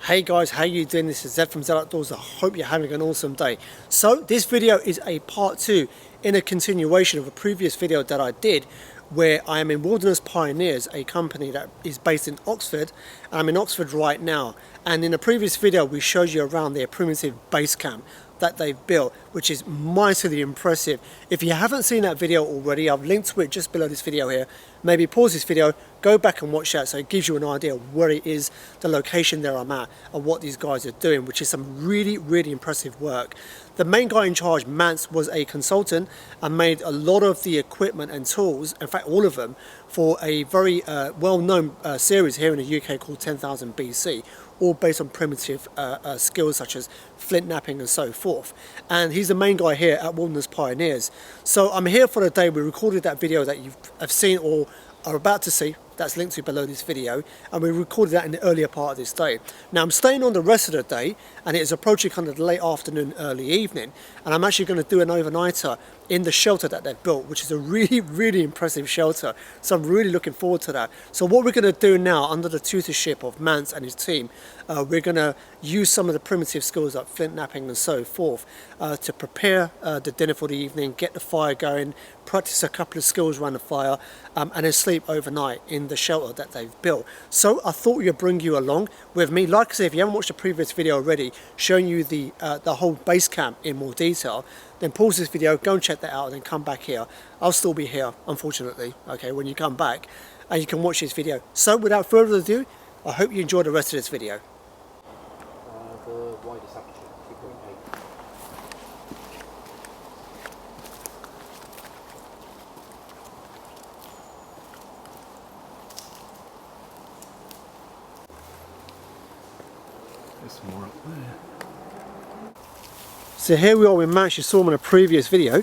Hey guys, how you doing? This is Zed from Zed Outdoors. I hope you're having an awesome day. So this video is a part 2 in a continuation of a previous video that I did where I am in Wilderness Pioneers, a company that is based in Oxford. I'm in Oxford right now, and in a previous video we showed you around their primitive base camp that they've built, which is mightily impressive. If you haven't seen that video already, I've linked to it just below this video here. Maybe pause this video, go back and watch that so it gives you an idea of where it is, the location there I'm at, and what these guys are doing, which is some really impressive work. The main guy in charge, Mance, was a consultant and made a lot of the equipment and tools, in fact all of them, for a very well-known series here in the UK called 10,000 BC, all based on primitive skills such as flint knapping and so forth. And he's the main guy here at Wilderness Pioneers. So I'm here for the day. We recorded that video that you have seen or are about to see, that's linked to below this video, and we recorded that in the earlier part of this day. Now I'm staying on the rest of the day, and it is approaching kind of the late afternoon, early evening, and I'm actually going to do an overnighter in the shelter that they've built, which is a really impressive shelter. So I'm really looking forward to that. So what we're going to do now, under the tutorship of Mance and his team, we're going to use some of the primitive skills like flint knapping and so forth to prepare the dinner for the evening, get the fire going, practice a couple of skills around the fire, and then sleep overnight in the shelter that they've built. So I thought we'd bring you along with me. Like I said, if you haven't watched the previous video already showing you the whole base camp in more detail, then pause this video, go and check that out, and then come back here. I'll still be here, unfortunately, okay, when you come back, and you can watch this video. So without further ado, I hope you enjoy the rest of this video. The widest aperture, 2.8. There's more up there. So here we are with Mance. You saw him in a previous video,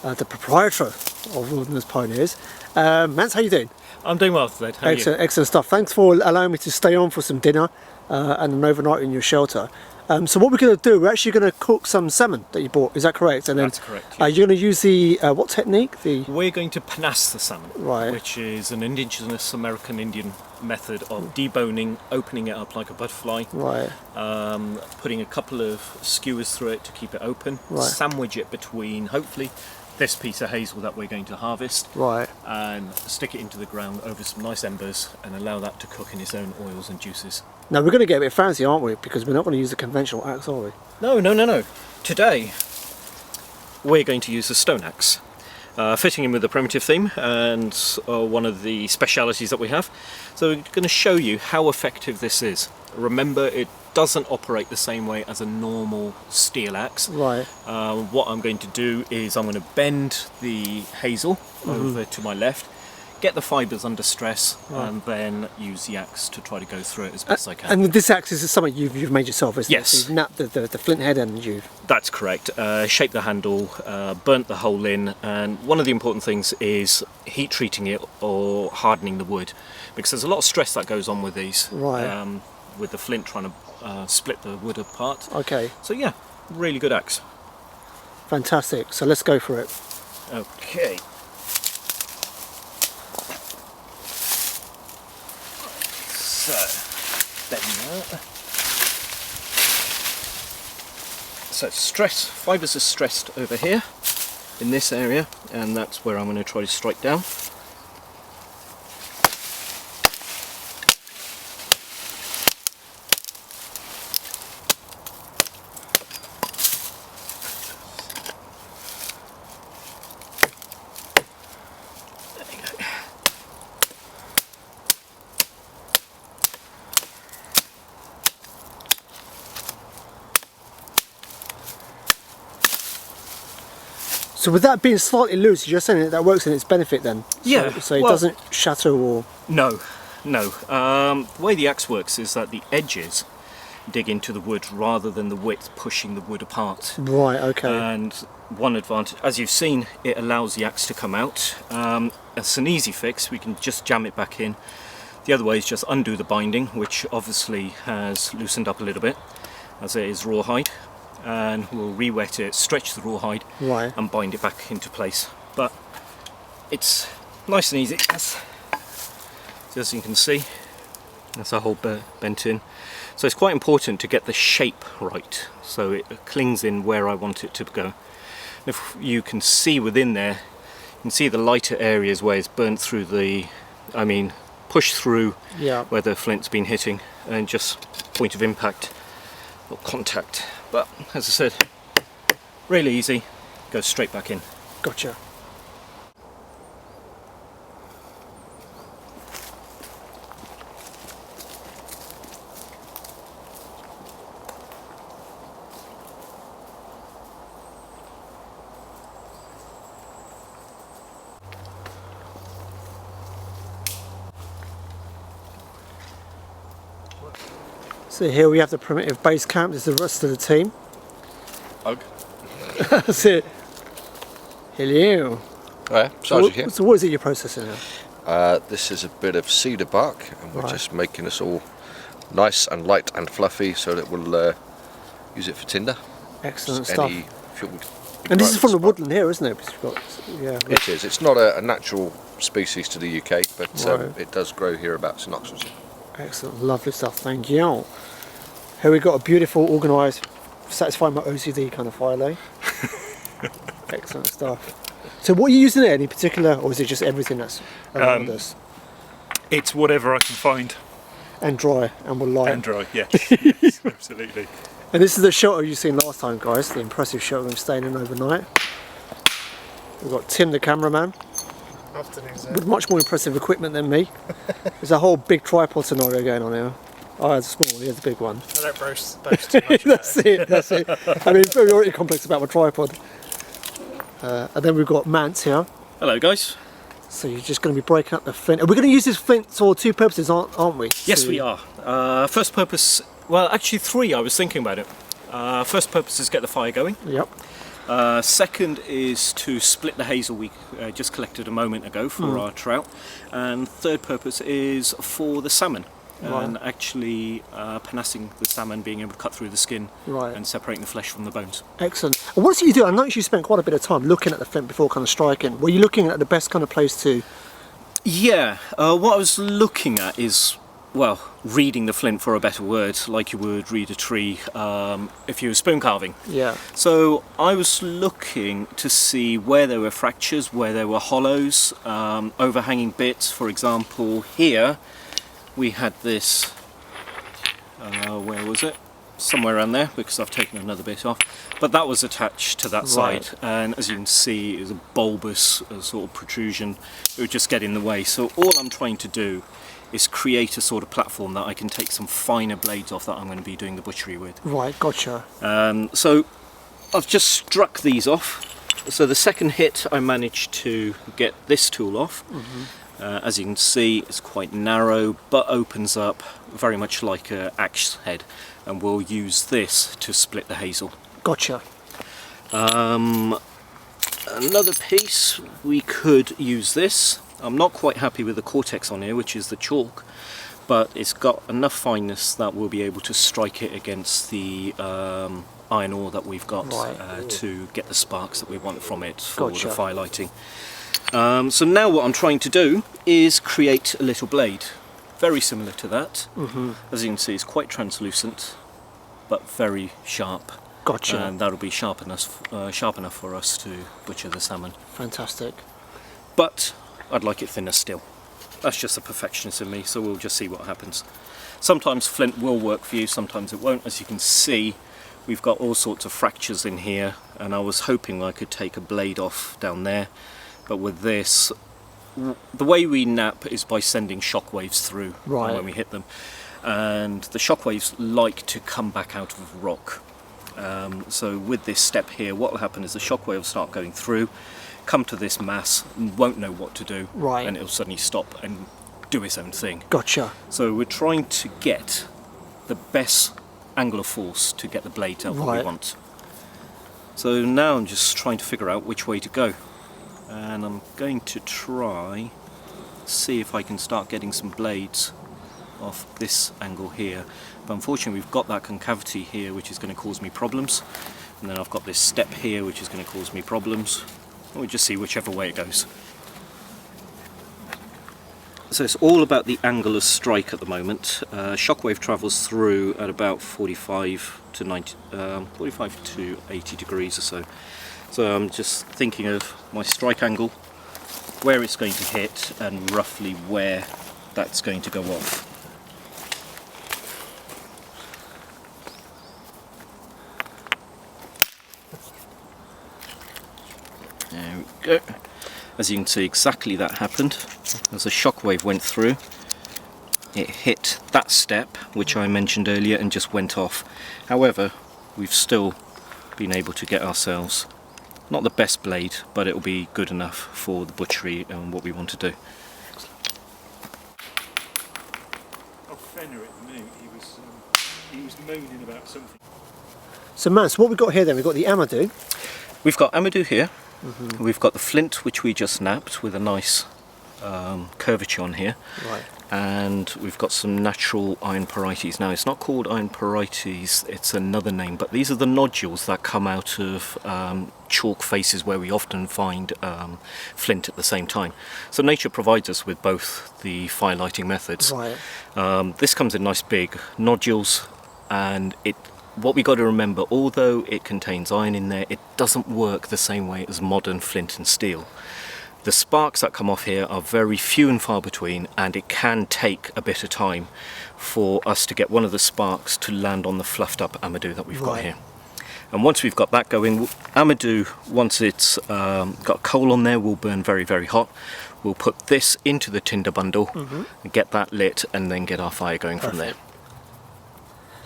the proprietor of Wilderness Pioneers. Mance, how you doing? I'm doing well today. How are you? Excellent stuff. Thanks for allowing me to stay on for some dinner and an overnight in your shelter. So what we're going to do, we're actually going to cook some salmon that you bought. Is that correct? And then, That's correct. Yeah. You're going to use the what technique? We're going to panasse the salmon, Right. which is an indigenous American Indian method of deboning, opening it up like a butterfly, Right. putting a couple of skewers through it to keep it open, Right. sandwich it between, hopefully, this piece of hazel that we're going to harvest, Right. and stick it into the ground over some nice embers and allow that to cook in its own oils and juices. Now we're going to get a bit fancy, aren't we? Because we're not going to use the conventional axe, are we? No. Today, we're going to use the stone axe. Fitting in with the primitive theme and one of the specialities that we have. So we're going to show you how effective this is. Remember, it doesn't operate the same way as a normal steel axe. Right. What I'm going to do is I'm going to bend the hazel over to my left, get the fibres under stress, and then use the axe to try to go through it as best I can. And this axe is something you've made yourself, isn't Yes. it? So you've napped the flint head and you've... That's correct. Shaped the handle, burnt the hole in, and one of the important things is heat treating it or hardening the wood, because there's a lot of stress that goes on with these. Right. With the flint trying to split the wood apart. Okay. So yeah, really good axe. Fantastic. So let's go for it. Okay. So, bend that. So fibres are stressed over here in this area, and that's where I'm going to try to strike down. So with that being slightly loose, you're saying that works in its benefit then? Yeah. So it doesn't shatter or... No. The way the axe works is that the edges dig into the wood rather than the width pushing the wood apart. Right, okay. And one advantage, as you've seen, it allows the axe to come out. It's an easy fix, we can just jam it back in. The other way is just undo the binding, which obviously has loosened up a little bit, as it is rawhide. And we'll re-wet it, stretch the rawhide, Right. and bind it back into place. But it's nice and easy, as you can see. That's our hole bent in. So it's quite important to get the shape right, so it clings in where I want it to go. And if you can see within there, you can see the lighter areas where it's burnt through the, pushed through Yeah. where the flint's been hitting, and just point of impact or contact. But as I said, really easy, goes straight back in. Gotcha. So here we have the primitive base camp. This is the rest of the team. Ugh. That's it. Hello. Alright, Sergeant here. So what is it you're processing now? This is a bit of cedar bark, and we're Right. just making this all nice and light and fluffy so that we'll use it for tinder. Excellent Just stuff. any fuel we And this is from the spark. woodland here, isn't it? Because we've got, yeah. It is. It's not a natural species to the UK, but Right. it does grow hereabouts in Oxfordshire. Excellent, lovely stuff. Thank you. Here we got a beautiful, organised, satisfying my OCD kind of fire lay. Excellent stuff. So what are you using there? Any particular, or is it just everything that's around us? It's whatever I can find And dry, and will light. and dry, yes, yes, absolutely. And this is the shelter you've seen last time, guys. The impressive shelter we're staying in overnight. We've got Tim, the cameraman, Afternoon, sir. with much more impressive equipment than me. There's a whole big tripod scenario going on here. I had a small one, here's a big one. I don't boast too much about That's it, that's it. I mean, very already complex about my tripod. And then we've got Mance here. Hello guys. So you're just going to be breaking up the flint. Are we going to use this flint for two purposes, aren't we? Yes, So- we are. First purpose, well actually three, I was thinking about it. First purpose is get the fire going. Yep. Second is to split the hazel we just collected a moment ago for our trout. And third purpose is for the salmon. Right. And actually panassing the salmon, being able to cut through the skin Right. and separating the flesh from the bones. Excellent. And what is it you do? I noticed you spent quite a bit of time looking at the flint before kind of striking. Were you looking at the best kind of place to... Yeah, what I was looking at is, well, reading the flint, for a better word, like you would read a tree if you were spoon carving. Yeah. So I was looking to see where there were fractures, where there were hollows, overhanging bits. For example, here we had this, where was it? Somewhere around there, because I've taken another bit off. But that was attached to that Right. side, and as you can see, it was a bulbous sort of protrusion. It would just get in the way. So all I'm trying to do is create a sort of platform that I can take some finer blades off that I'm going to be doing the butchery with. Right, gotcha. So I've just struck these off. So the second hit I managed to get this tool off. As you can see, it's quite narrow but opens up very much like an axe head, and we'll use this to split the hazel. Gotcha. Another piece, we could use this. I'm not quite happy with the cortex on here, which is the chalk, but it's got enough fineness that we'll be able to strike it against the iron ore that we've got Right. to get the sparks that we want from it for Gotcha. the fire lighting. So now what I'm trying to do is create a little blade, very similar to that. As you can see, it's quite translucent, but very sharp. Gotcha. And that'll be sharp enough for us to butcher the salmon. Fantastic. But I'd like it thinner still. That's just a perfectionist in me, so we'll just see what happens. Sometimes flint will work for you, sometimes it won't. As you can see, we've got all sorts of fractures in here, and I was hoping I could take a blade off down there, but with this, the way we knap is by sending shockwaves through Right. when we hit them, and the shockwaves like to come back out of rock. So with this step here, what will happen is the shockwave will start going through, come to this mass, and won't know what to do, Right. and it'll suddenly stop and do its own thing. Gotcha. So we're trying to get the best angle of force to get the blade out what we Right. want. So now I'm just trying to figure out which way to go, and I'm going to try see if I can start getting some blades off this angle here, but unfortunately we've got that concavity here which is going to cause me problems, and then I've got this step here which is going to cause me problems. We'll just see whichever way it goes. So it's all about the angle of strike at the moment. Shockwave travels through at about 45 to 80 degrees or so. So I'm just thinking of my strike angle, where it's going to hit, and roughly where that's going to go off. There we go. As you can see, exactly that happened. As a shockwave went through, it hit that step which I mentioned earlier and just went off. However, we've still been able to get ourselves not the best blade, but it'll be good enough for the butchery and what we want to do. Oh, Fenner at the minute, he was moaning about something. So man, so what we've got here then, we've got the Amadou. We've got Amadou here. We've got the Flint, which we just napped with a nice curvature on here. Right. And we've got some natural iron porites. Now, it's not called iron porites, it's another name, but these are the nodules that come out of chalk faces where we often find flint at the same time. So nature provides us with both the fire lighting methods. Right. This comes in nice big nodules, and what we got to remember, although it contains iron in there, it doesn't work the same way as modern flint and steel. The sparks that come off here are very few and far between, and it can take a bit of time for us to get one of the sparks to land on the fluffed up Amadou that we've got here. And once we've got that going, Amadou, once it's got coal on there, will burn very, very hot. We'll put this into the tinder bundle, and get that lit, and then get our fire going from there.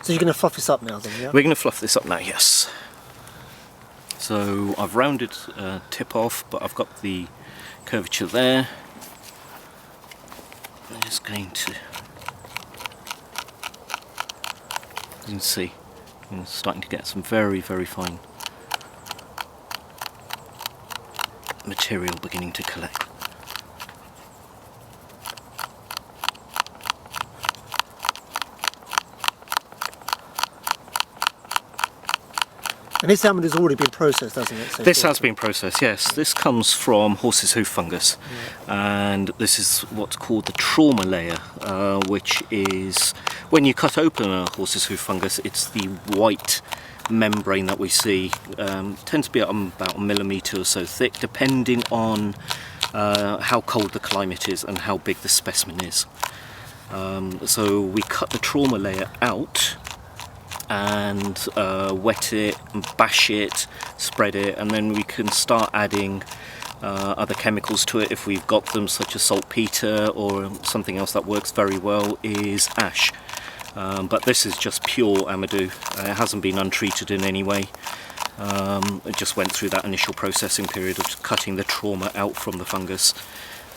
So you're going to fluff this up now then, yeah? We're going to fluff this up now, yes. So I've rounded tip off, but I've got the curvature there. I'm just going to, you can see, I'm starting to get some very, very fine material beginning to collect. And this salmon has already been processed, hasn't it? So This has been processed, yes. This comes from horse's hoof fungus, and this is what's called the trauma layer, which is, when you cut open a horse's hoof fungus, it's the white membrane that we see. Tends to be about a millimetre or so thick, depending on how cold the climate is and how big the specimen is. So we cut the trauma layer out and wet it and bash it, spread it, and then we can start adding other chemicals to it if we've got them, such as saltpeter, or something else that works very well is ash. But this is just pure Amadou. It hasn't been untreated in any way. It just went through that initial processing period of cutting the trauma out from the fungus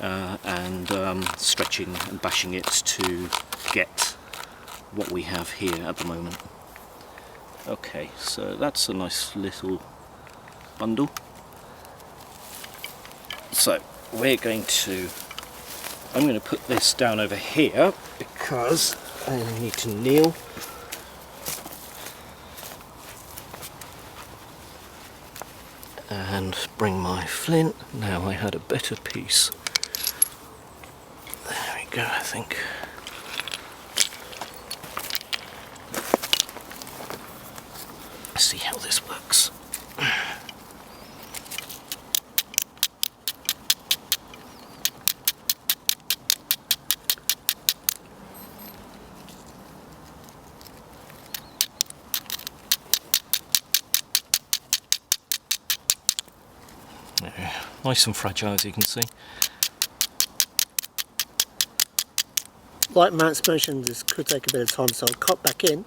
and stretching and bashing it to get what we have here at the moment. Okay, so that's a nice little bundle. So I'm going to put this down over here because I need to kneel. And bring my flint. Now I had a better piece. There we go, I think. Let's see how this works. Nice and fragile, as you can see. Like Matt's mentioned, this could take a bit of time, so I'll cut back in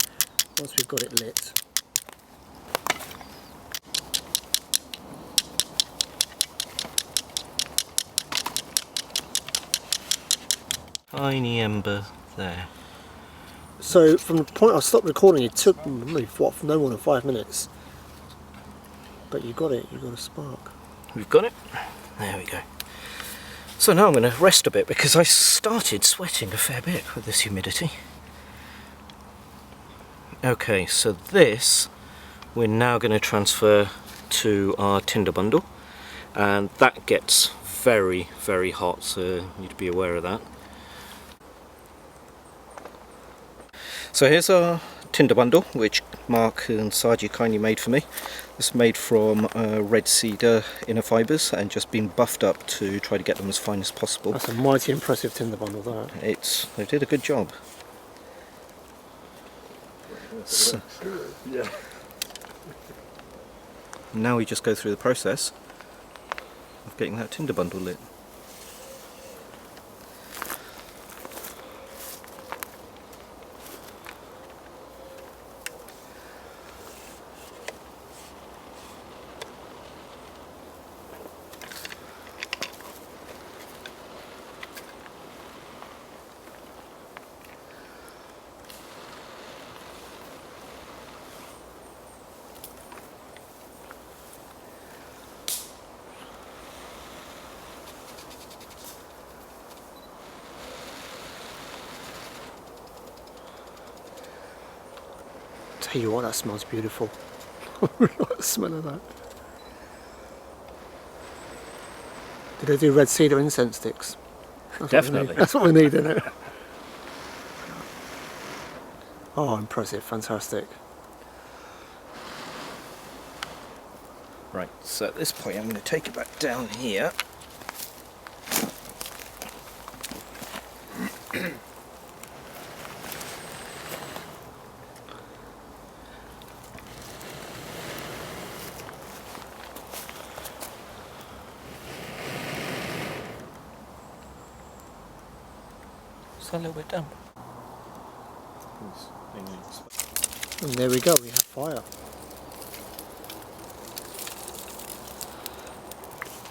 once we've got it lit. Tiny ember there. So from the point I stopped recording, it took maybe, what, no more than 5 minutes. But you got it, you got a spark. We've got it. There we go. So now I'm going to rest a bit because I started sweating a fair bit with this humidity. Okay, so this we're now going to transfer to our tinder bundle, and that gets very, very hot, so you need to be aware of that. So here's our tinder bundle, which Mark and Saji kindly made for me. It's made from red cedar inner fibres and just been buffed up to try to get them as fine as possible. That's a mighty impressive tinder bundle, that. They did a good job. So, Yeah. now we just go through the process of getting that tinder bundle lit. Tell you what, that smells beautiful. I really like the smell of that. Did they do red cedar incense sticks? Definitely. That's what we need, isn't it? Oh, impressive, fantastic. Right, so at this point I'm going to take it back down here. A little bit damp. And there we go, we have fire.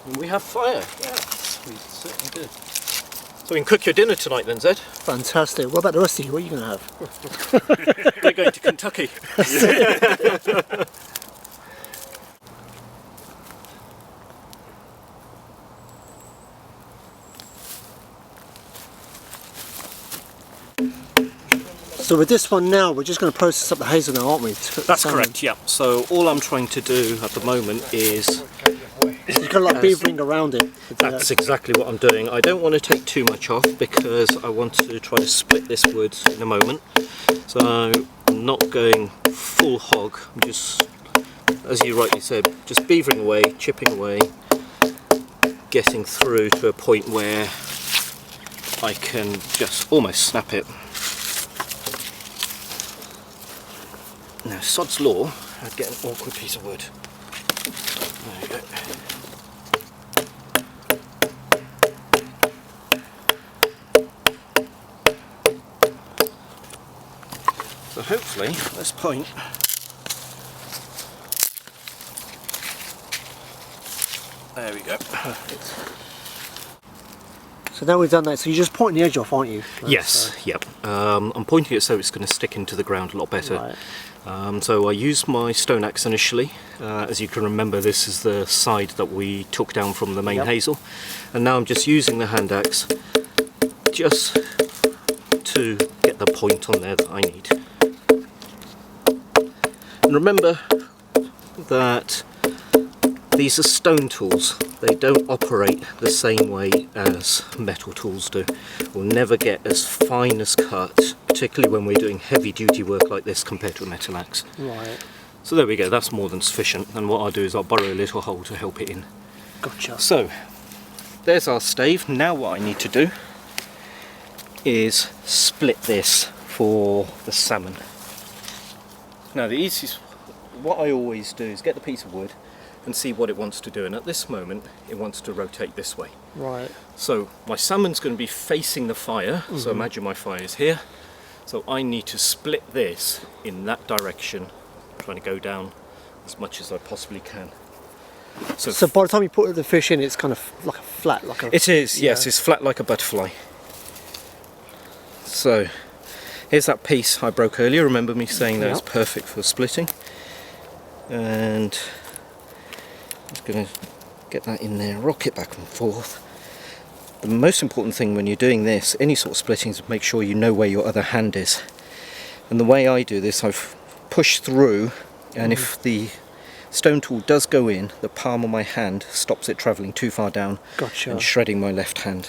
And we have fire. Yes, we certainly did. So we can cook your dinner tonight then, Zed? Fantastic. What about the rest of you? What are you going to have? We're going to Kentucky. So with this one now, we're just going to process up the hazel now, aren't we? That's correct, yeah. So all I'm trying to do at the moment is... You've got like beavering around it. That's exactly what I'm doing. I don't want to take too much off because I want to try to split this wood in a moment. So I'm not going full hog. I'm just, as you rightly said, just beavering away, chipping away, getting through to a point where I can just almost snap it. Now, sod's law, I'd get an awkward piece of wood. There you go. So hopefully, at this point, there we go. Perfect. So now we've done that, so you're just pointing the edge off, aren't you? Yes, yep. I'm pointing it so it's going to stick into the ground a lot better. Right. So I used my stone axe initially. As you can remember, this is the side that we took down from the main hazel. And now I'm just using the hand axe just to get the point on there that I need. And remember that these are stone tools. They don't operate the same way as metal tools do. We'll never get as fine as cut, particularly when we're doing heavy duty work like this compared to a metal axe. Right. So there we go, that's more than sufficient. And what I'll do is I'll burrow a little hole to help it in. Gotcha. So there's our stave. Now what I need to do is split this for the salmon. Now the easiest, what I always do is get the piece of wood and see what it wants to do, and at this moment it wants to rotate this way. Right. So my salmon's going to be facing the fire, so imagine my fire is here. So I need to split this in that direction, trying to go down as much as I possibly can. So by the time you put the fish in, it's kind of like a flat, like a... It is, yes, it's flat like a butterfly. So here's that piece I broke earlier. Remember me saying that it's perfect for splitting. And I'm just going to get that in there, rock it back and forth. The most important thing when you're doing this, any sort of splitting, is make sure you know where your other hand is. And the way I do this, I've pushed through, and if the stone tool does go in, the palm of my hand stops it travelling too far down and shredding my left hand.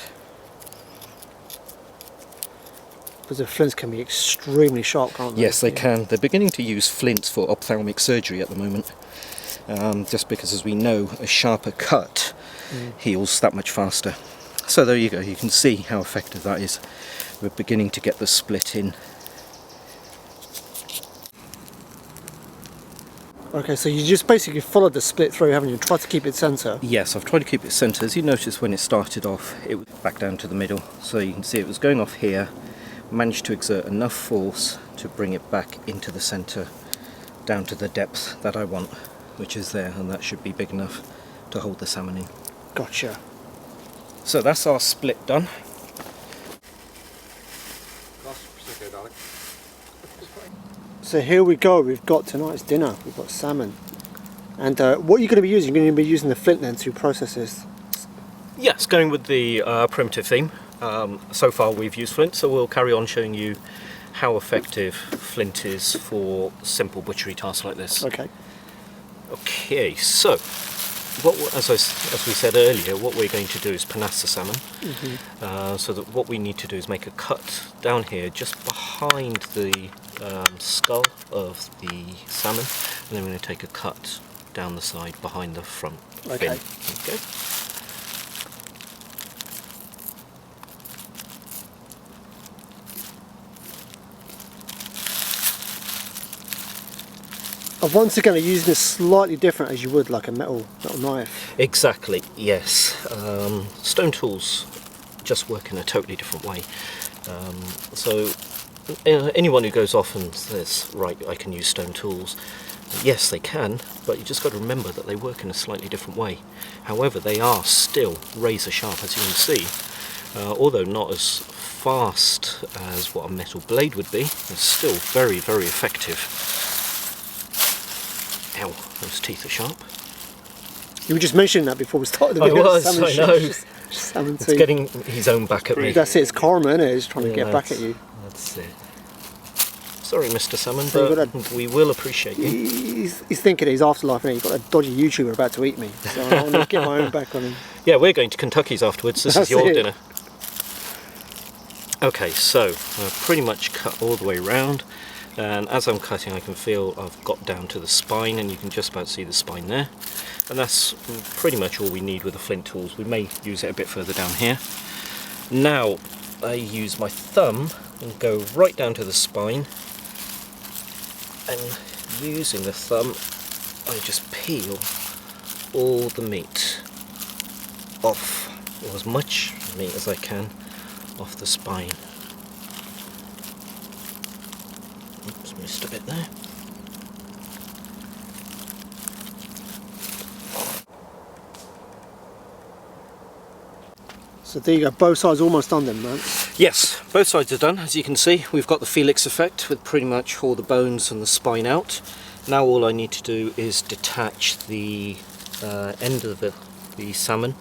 Because the flints can be extremely sharp, can't they? Yes, they can. They're beginning to use flints for ophthalmic surgery at the moment, just because, as we know, a sharper cut heals that much faster. So there you go, you can see how effective that is. We're beginning to get the split in. Okay, so you just basically followed the split through, haven't you? Try to keep it centre. Yes, I've tried to keep it centre. As you noticed when it started off, it was back down to the middle. So you can see it was going off here, managed to exert enough force to bring it back into the centre, down to the depth that I want, which is there, and that should be big enough to hold the salmon in. Gotcha. So that's our split done. So here we go, we've got tonight's dinner. We've got salmon. And what are you going to be using? You're going to be using the flint then to process this? Yes, going with the primitive theme. So far we've used flint, so we'll carry on showing you how effective flint is for simple butchery tasks like this. Okay. Okay, so as we said earlier, what we're going to do is panace the salmon. So that what we need to do is make a cut down here just behind the skull of the salmon, and then we're going to take a cut down the side behind the front fin. Okay. Once again, I'm using this slightly different as you would like a metal knife. Exactly, yes. Stone tools just work in a totally different way. So anyone who goes off and says, right, I can use stone tools, yes they can, but you just got to remember that they work in a slightly different way. However, they are still razor sharp, as you can see. Although not as fast as what a metal blade would be, it's still very, very effective. Ow, those teeth are sharp. You were just mentioning that before we started the I video. was, Salmon I know. Salmon It's teeth. getting his own back at me. That's it, it's karma, isn't it? It's trying to Yeah, get back at you. That's it. Sorry, Mr. Salmon, So you've but we will appreciate you. He's thinking his afterlife, and he's got a dodgy YouTuber about to eat me. So I want to get my own back on him. Yeah, we're going to Kentucky's afterwards. This That's is your it. dinner. Okay, so I've pretty much cut all the way round, and as I'm cutting I can feel I've got down to the spine, and you can just about see the spine there. And that's pretty much all we need with the flint tools. We may use it a bit further down here. Now I use my thumb and go right down to the spine, and using the thumb I just peel all the meat off, or as much meat as I can off the spine. Oops, missed a bit there. So there you go, both sides almost done then, man. Yes, both sides are done. As you can see, we've got the Felix effect with pretty much all the bones and the spine out. Now all I need to do is detach the end of the salmon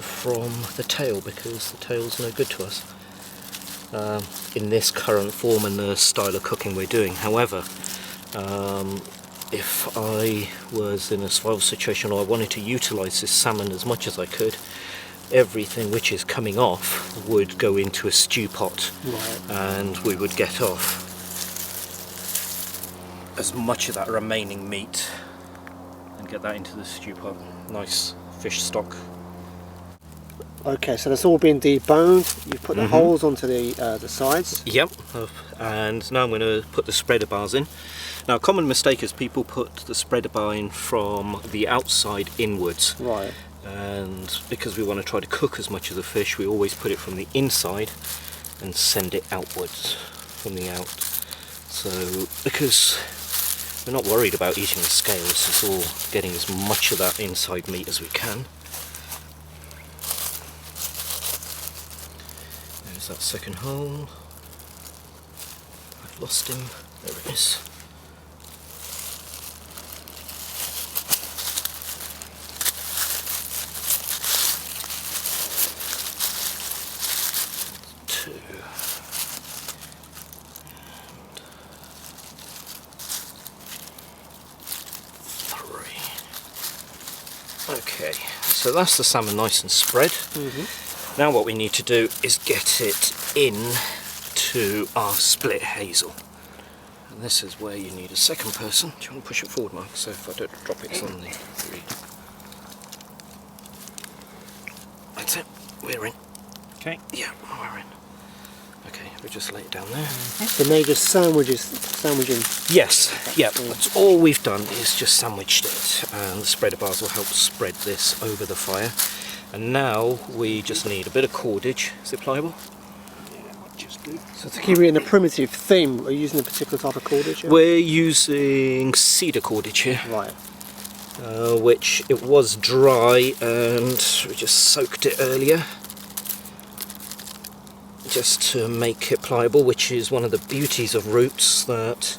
from the tail, because the tail's no good to us in this current form and the style of cooking we're doing. However, if I was in a survival situation or I wanted to utilise this salmon as much as I could, everything which is coming off would go into a stew pot, Right. and we would get off as much of that remaining meat and get that into the stew pot. Nice fish stock. Okay, so that's all been deboned. You've put the holes onto the sides. Yep, and now I'm going to put the spreader bars in. Now, a common mistake is people put the spreader bar in from the outside inwards. Right. And because we want to try to cook as much of the fish, we always put it from the inside and send it outwards from the out. So, because we're not worried about eating the scales, it's all getting as much of that inside meat as we can. There's that second hole. I've lost him. There it is. Okay, so that's the salmon nice and spread. Now what we need to do is get it in to our split hazel. And this is where you need a second person. Do you want to push it forward, Mark, so if I don't drop it, it's on the reed. That's it, we're in. Okay. Yeah, we're in. Okay, we just lay it down there. So now just sandwiching. Yes, yeah, that's all we've done is just sandwiched it, and the spreader bars will help spread this over the fire. And now we just need a bit of cordage. Is it pliable? Yeah, I'll just do. So to keep it in a primitive theme, are you using a particular type of cordage? Yeah? We're using cedar cordage here, Right. which it was dry and we just soaked it earlier. Just to make it pliable, which is one of the beauties of roots, that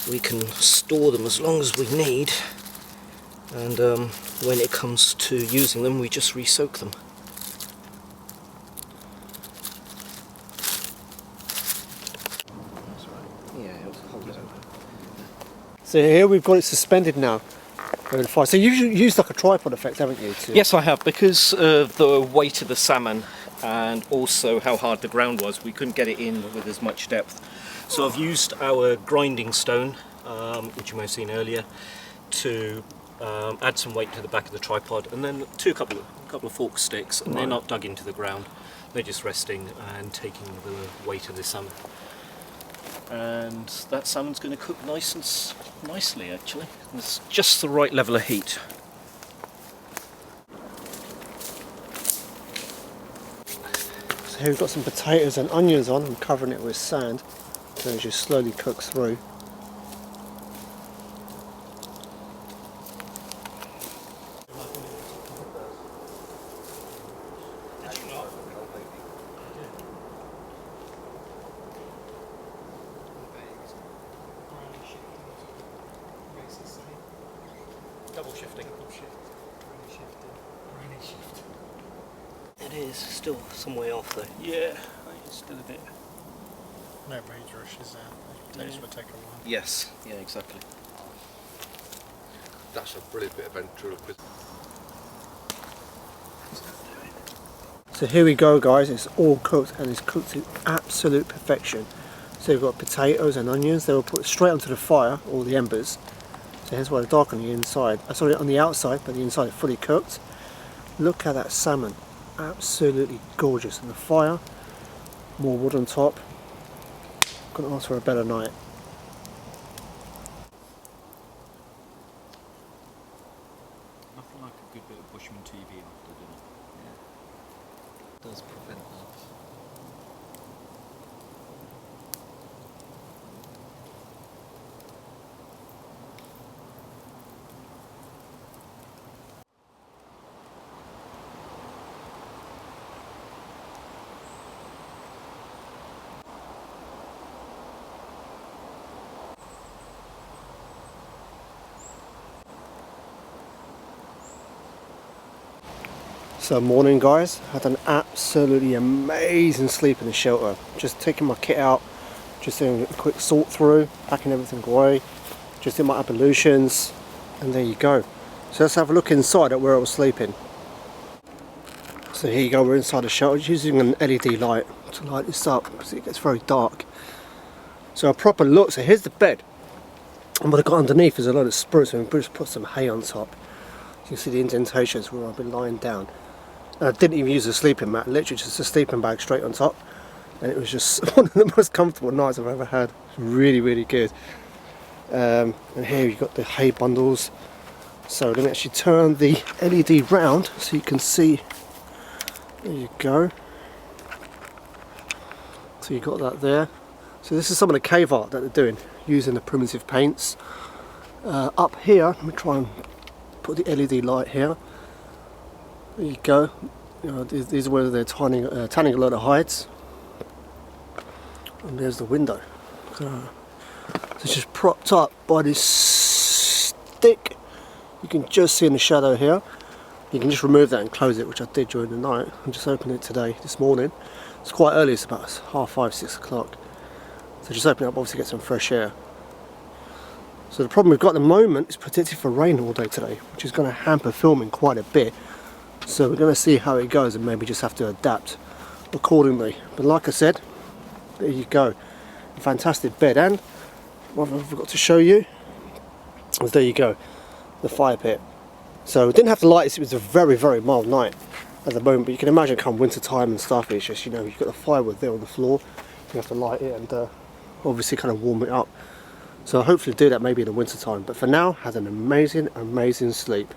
we can store them as long as we need, and when it comes to using them we just re-soak them. Yeah, hold it over. So here we've got it suspended now over the fire. So you've used like a tripod effect, haven't you? Yes, I have, because of the weight of the salmon and also how hard the ground was. We couldn't get it in with as much depth, so I've used our grinding stone, which you may have seen earlier, to add some weight to the back of the tripod, and then a couple of fork sticks, and they're not dug into the ground, they're just resting and taking the weight of the salmon. And that salmon's going to cook nicely actually. It's just the right level of heat. So here we've got some potatoes and onions on. I'm covering it with sand, so it just slowly cooks through. Double shifting. It is still some way off though. Yeah, it's still a bit. No major rushes there. Potatoes would take a while. Yes, yeah, exactly. That's a brilliant bit of ventriloquism. So here we go, guys. It's all cooked, and it's cooked to absolute perfection. So we've got potatoes and onions. They were put straight onto the fire, all the embers. So here's why they're dark on the inside. Sorry, on the outside, but the inside is fully cooked. Look at that salmon. Absolutely gorgeous. And the fire, more wood on top. Couldn't ask for a better night. Nothing like a good bit of Bushman TV after dinner. It does prevent that. So morning, guys. Had an absolutely amazing sleep in the shelter. Just taking my kit out, just doing a quick sort through, packing everything away, just did my ablutions, and there you go. So let's have a look inside at where I was sleeping. So here you go, we're inside the shelter, using an LED light to light this up because it gets very dark. So a proper look. So here's the bed, and what I've got underneath is a load of spruce, and Bruce put some hay on top. You can see the indentations where I've been lying down. And I didn't even use a sleeping mat, literally just a sleeping bag straight on top, and it was just one of the most comfortable nights I've ever had. Really, really good. And here you've got the hay bundles. So let me actually turn the LED round so you can see. There you go. So you got that there. So this is some of the cave art that they're doing using the primitive paints. Up here, let me try and put the LED light here. There you go. You know, these are where they're tanning a lot of hides. And there's the window. So it's just propped up by this stick. You can just see in the shadow here. You can just remove that and close it, which I did during the night. I just opened it this morning. It's quite early, it's about 5:30, 6 o'clock. So just open it up, obviously get some fresh air. So the problem we've got at the moment is predicted for rain all day today, which is going to hamper filming quite a bit. So we're going to see how it goes and maybe just have to adapt accordingly. But like I said, there you go. A fantastic bed. And what I forgot to show you was, there you go, the fire pit. So we didn't have to light this. It was a very, very mild night at the moment, but you can imagine come winter time and stuff, it's just, you know, you've got the firewood there on the floor, you have to light it and obviously kind of warm it up. So hopefully do that maybe in the winter time, but for now, had an amazing sleep.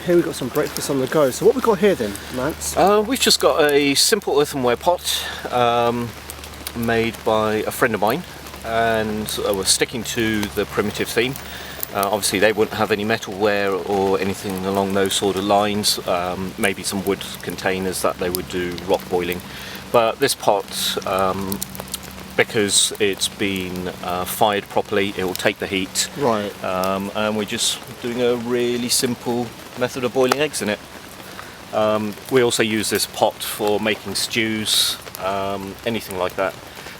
Here we've got some breakfast on the go. So what we got here then, Mance? We've just got a simple earthenware pot made by a friend of mine, and we're sticking to the primitive theme. Obviously they wouldn't have any metalware or anything along those sort of lines, maybe some wood containers that they would do rock boiling. But this pot, because it's been fired properly, it will take the heat. Right. And we're just doing a really simple method of boiling eggs in it. We also use this pot for making stews, anything like that.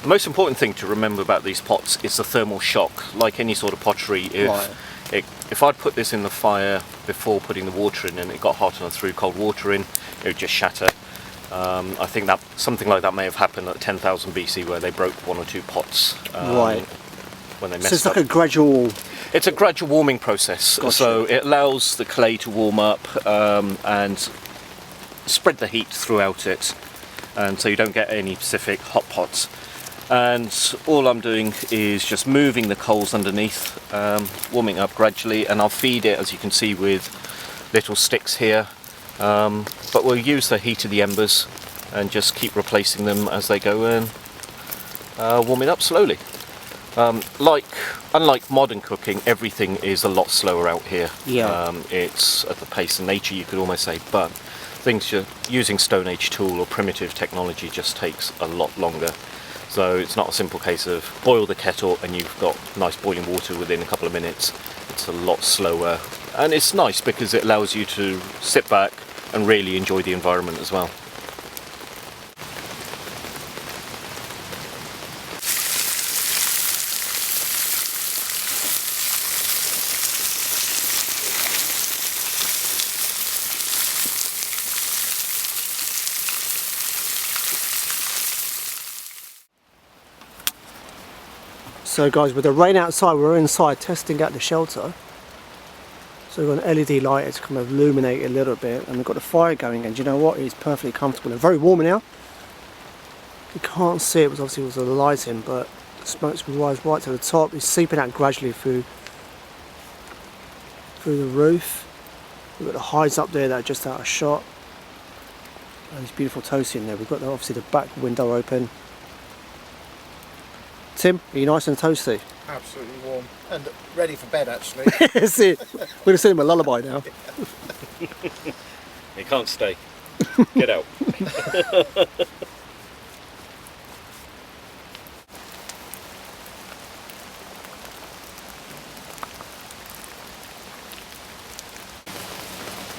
The most important thing to remember about these pots is the thermal shock. Like any sort of pottery, if I'd put this in the fire before putting the water in and it got hot and I threw cold water in, it would just shatter. I think that something like that may have happened at 10,000 BC, where they broke 1 or 2 pots when they messed up. So it's like a gradual... It's a gradual warming process, Gotcha. So it allows the clay to warm up and spread the heat throughout it, and so you don't get any specific hot pots. And all I'm doing is just moving the coals underneath, warming up gradually, and I'll feed it, as you can see, with little sticks here. But we'll use the heat of the embers and just keep replacing them as they go and warm it up slowly. Unlike modern cooking, everything is a lot slower out here. Yeah. It's at the pace of nature, you could almost say, but things using Stone Age tool or primitive technology just takes a lot longer. So it's not a simple case of boil the kettle and you've got nice boiling water within a couple of minutes. It's a lot slower, and it's nice because it allows you to sit back and really enjoy the environment as well. So guys, with the rain outside, we're inside testing out the shelter. So we've got an LED light to kind of illuminate it a little bit, and we've got the fire going, and you know what, it's perfectly comfortable and very warm now. You can't see it, obviously with the lighting, but the smoke's will rise right to the top. It's seeping out gradually through the roof. We've got the hides up there that are just out of shot. And it's beautiful toasty in there. We've got obviously the back window open. Tim, are you nice and toasty? Absolutely warm and ready for bed, actually. That's it. We're going to sing him a lullaby now. You can't stay. Get out.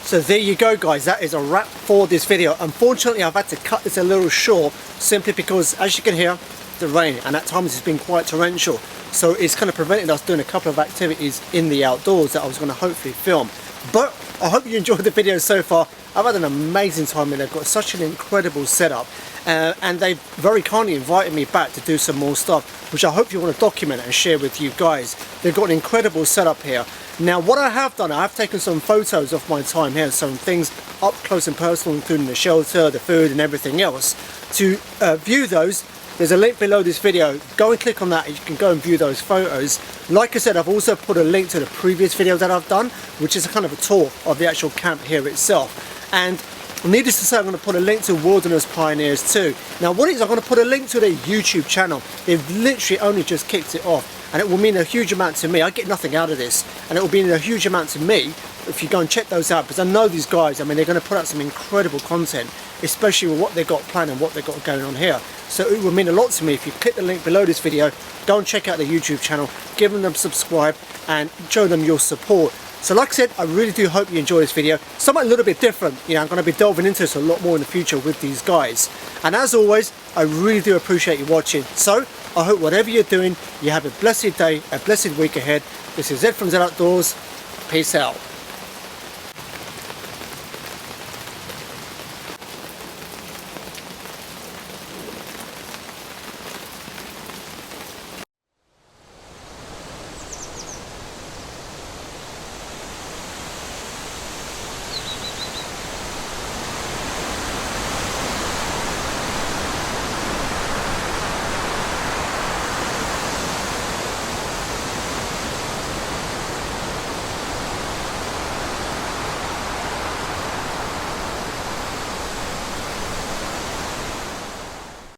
So there you go guys, that is a wrap for this video. Unfortunately I've had to cut this a little short simply because, as you can hear, the rain, and at times it's been quite torrential, so it's kind of prevented us doing a couple of activities in the outdoors that I was going to hopefully film. But I hope you enjoyed the video so far. I've had an amazing time and they've got such an incredible setup, and they've very kindly invited me back to do some more stuff, which I hope you want to document and share with you guys. They've got an incredible setup here. Now what I have done, I've taken some photos of my time here, some things up close and personal, including the shelter, the food and everything else. To view those, there's a link below this video. Go and click on that and you can go and view those photos. Like I said, I've also put a link to the previous video that I've done, which is a kind of a tour of the actual camp here itself. And needless to say, I'm going to put a link to Wilderness Pioneers too. Now what it is, I'm going to put a link to their YouTube channel. They've literally only just kicked it off, and it will mean a huge amount to me. I get nothing out of this, and it will mean a huge amount to me if you go and check those out, because I know these guys, I mean, they're going to put out some incredible content, especially with what they've got planned and what they've got going on here. So it will mean a lot to me if you click the link below this video, go and check out the YouTube channel, give them a subscribe and show them your support. So like I said, I really do hope you enjoy this video. Something a little bit different. You know, I'm going to be delving into this a lot more in the future with these guys. And as always, I really do appreciate you watching. So I hope whatever you're doing, you have a blessed day, a blessed week ahead. This is Ed from Zed Outdoors. Peace out.